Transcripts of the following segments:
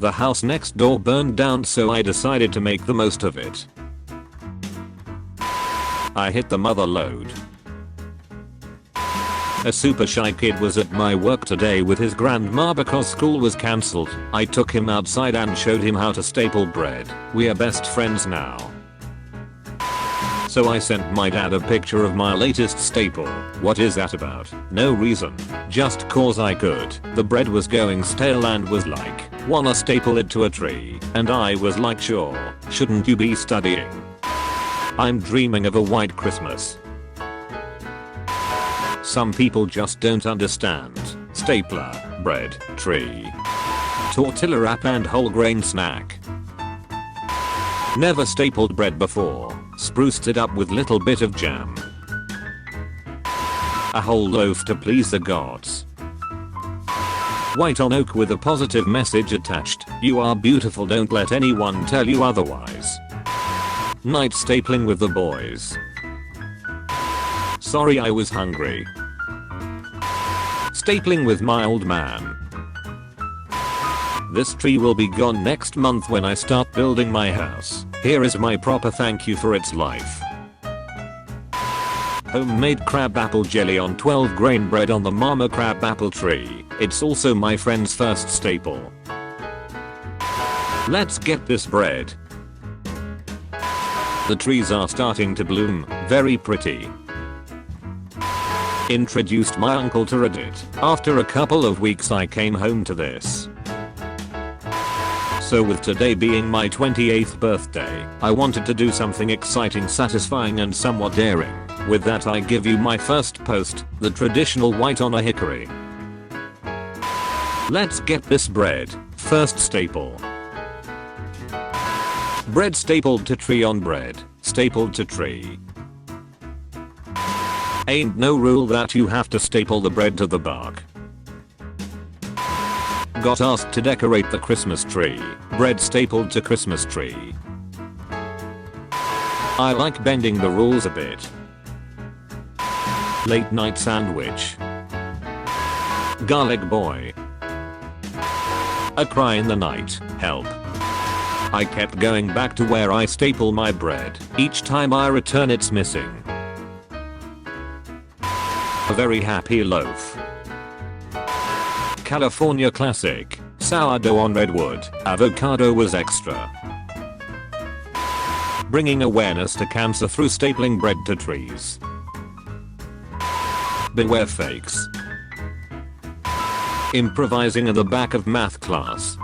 The house next door burned down, so I decided to make the most of it. I hit the mother load. A super shy kid was at my work today with his grandma because school was cancelled. I took him outside and showed him how to staple bread. We are best friends now. So I sent my dad a picture of my latest staple. What is that about? No reason. Just cause I could. The bread was going stale and was like, wanna staple it to a tree? And I was like, sure. Shouldn't you be studying? I'm dreaming of a white Christmas. Some people just don't understand. Stapler, bread, tree, tortilla wrap and whole grain snack. Never stapled bread before. Spruced it up with little bit of jam. A whole loaf to please the gods. White on oak with a positive message attached. You are beautiful, don't let anyone tell you otherwise. Night stapling with the boys. Sorry, I was hungry. Stapling with my old man. This tree will be gone next month when I start building my house. Here is my proper thank you for its life. Homemade crab apple jelly on 12 grain bread on the mama crab apple tree. It's also my friend's first staple. Let's get this bread. The trees are starting to bloom, very pretty. Introduced my uncle to Reddit. After a couple of weeks I came home to this. So with today being my 28th birthday, I wanted to do something exciting, satisfying and somewhat daring. With that I give you my first post, the traditional white on a hickory. Let's get this bread. First staple. Bread stapled to tree on bread, stapled to tree. Ain't no rule that you have to staple the bread to the bark. Got asked to decorate the Christmas tree. Bread stapled to Christmas tree. I like bending the rules a bit. Late night sandwich. Garlic boy. A cry in the night. Help. I kept going back to where I staple my bread. Each time I return it's missing. A very happy loaf. California classic. Sourdough on redwood. Avocado was extra. Bringing awareness to cancer through stapling bread to trees. Beware fakes. Improvising in the back of math class.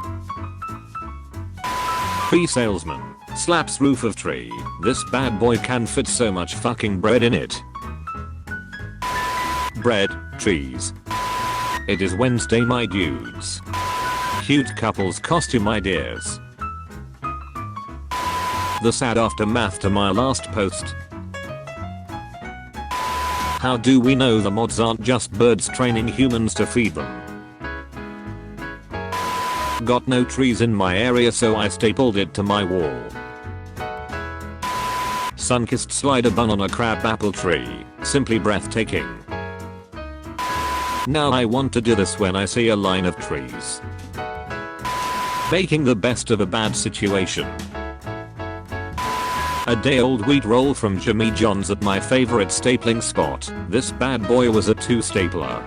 Tree salesman. Slaps roof of tree. This bad boy can fit so much fucking bread in it. Bread, trees. It is Wednesday, my dudes. Cute couples costume ideas. The sad aftermath to my last post. How do we know the mods aren't just birds training humans to feed them? Got no trees in my area, so I stapled it to my wall. Sun-kissed slider bun on a crab apple tree. Simply breathtaking. Now I want to do this when I see a line of trees. Making the best of a bad situation. A day old wheat roll from Jimmy John's at my favorite stapling spot. This bad boy was a 2 stapler.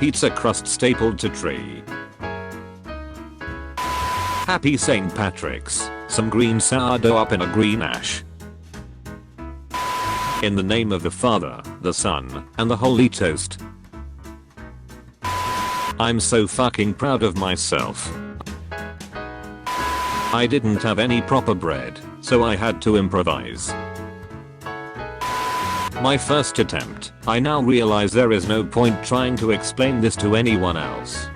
Pizza crust stapled to tree. Happy St. Patrick's. Some green sourdough up in a green ash. In the name of the Father, the Son, and the Holy Toast. I'm so fucking proud of myself. I didn't have any proper bread, so I had to improvise. My first attempt. I now realize there is no point trying to explain this to anyone else.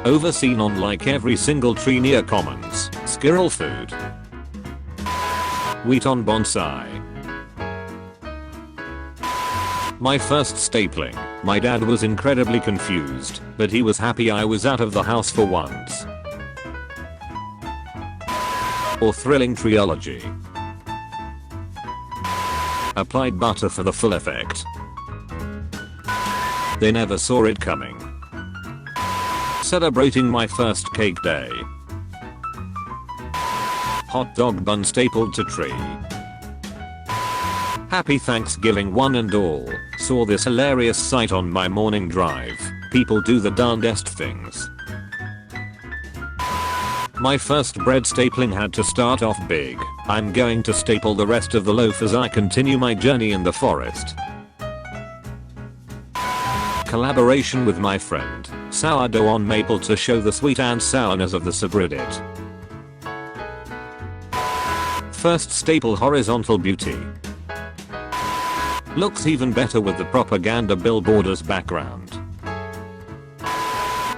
Overseen on like every single tree near commons. Squirrel food. Wheat on bonsai. My first stapling. My dad was incredibly confused, but he was happy I was out of the house for once. Or thrilling triology. Applied butter for the full effect. They never saw it coming. Celebrating my first cake day. Hot dog bun stapled to tree. Happy Thanksgiving one and all. Saw this hilarious sight on my morning drive. People do the darndest things. My first bread stapling had to start off big. I'm going to staple the rest of the loaf as I continue my journey in the forest. Collaboration with my friend. Sourdough on maple to show the sweet and sourness of the subreddit. First staple horizontal beauty. Looks even better with the propaganda billboard as background.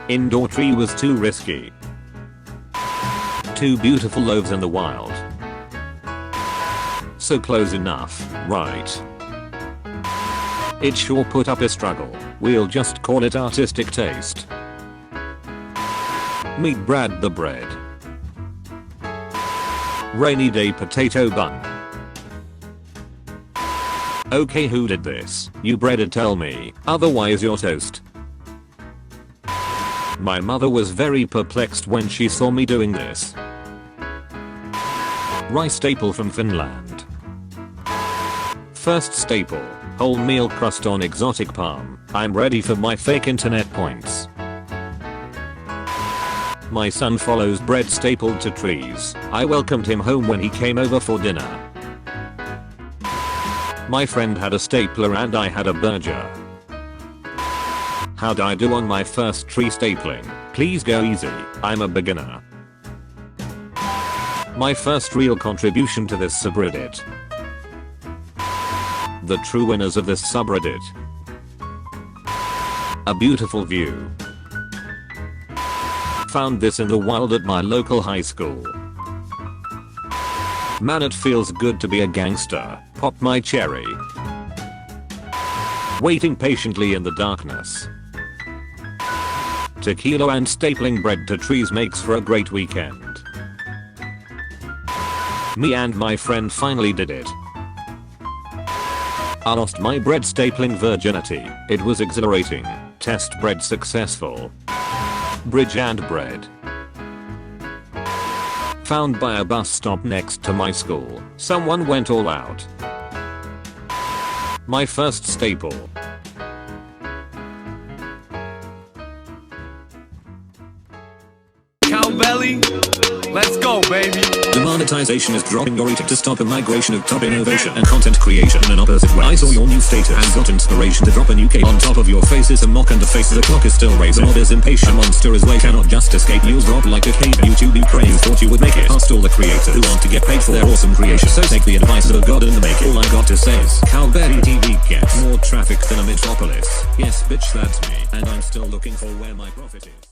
Indoor tree was too risky. Two beautiful loaves in the wild. So close enough, right? It sure put up a struggle. We'll just call it artistic taste. Meet Brad the bread. Rainy day potato bun. Okay, who did this? You breaded, tell me, otherwise you're toast. My mother was very perplexed when she saw me doing this. Rice staple from Finland. First staple, wholemeal crust on exotic palm. I'm ready for my fake internet points. My son follows bread stapled to trees. I welcomed him home when he came over for dinner. My friend had a stapler and I had a burger. How'd I do on my first tree stapling? Please go easy, I'm a beginner. My first real contribution to this subreddit. The true winners of this subreddit. A beautiful view. Found this in the wild at my local high school. Man, it feels good to be a gangster. Pop my cherry. Waiting patiently in the darkness. Tequila and stapling bread to trees makes for a great weekend. Me and my friend finally did it. I lost my bread stapling virginity. It was exhilarating. Test bread successful. Bridge and bread. Found by a bus stop next to my school. Someone went all out. My first staple. Cowbelly, let's go, baby. Demonetization is dropping your rating to stop a migration of top innovation and content creation in an opposite way. I saw your new status and got inspiration to drop a new cape. On top of your face is a mock and the face of the clock is still raising. The mob is impatient, monster is late, cannot just escape. News drop like a cave. YouTube Ukraine thought you would make it. Past all the creators who want to get paid for their awesome creation. So take the advice of a god in the making. All I got to say is Cowbelly TV gets more traffic than a metropolis. Yes bitch, that's me. And I'm still looking for where my profit is.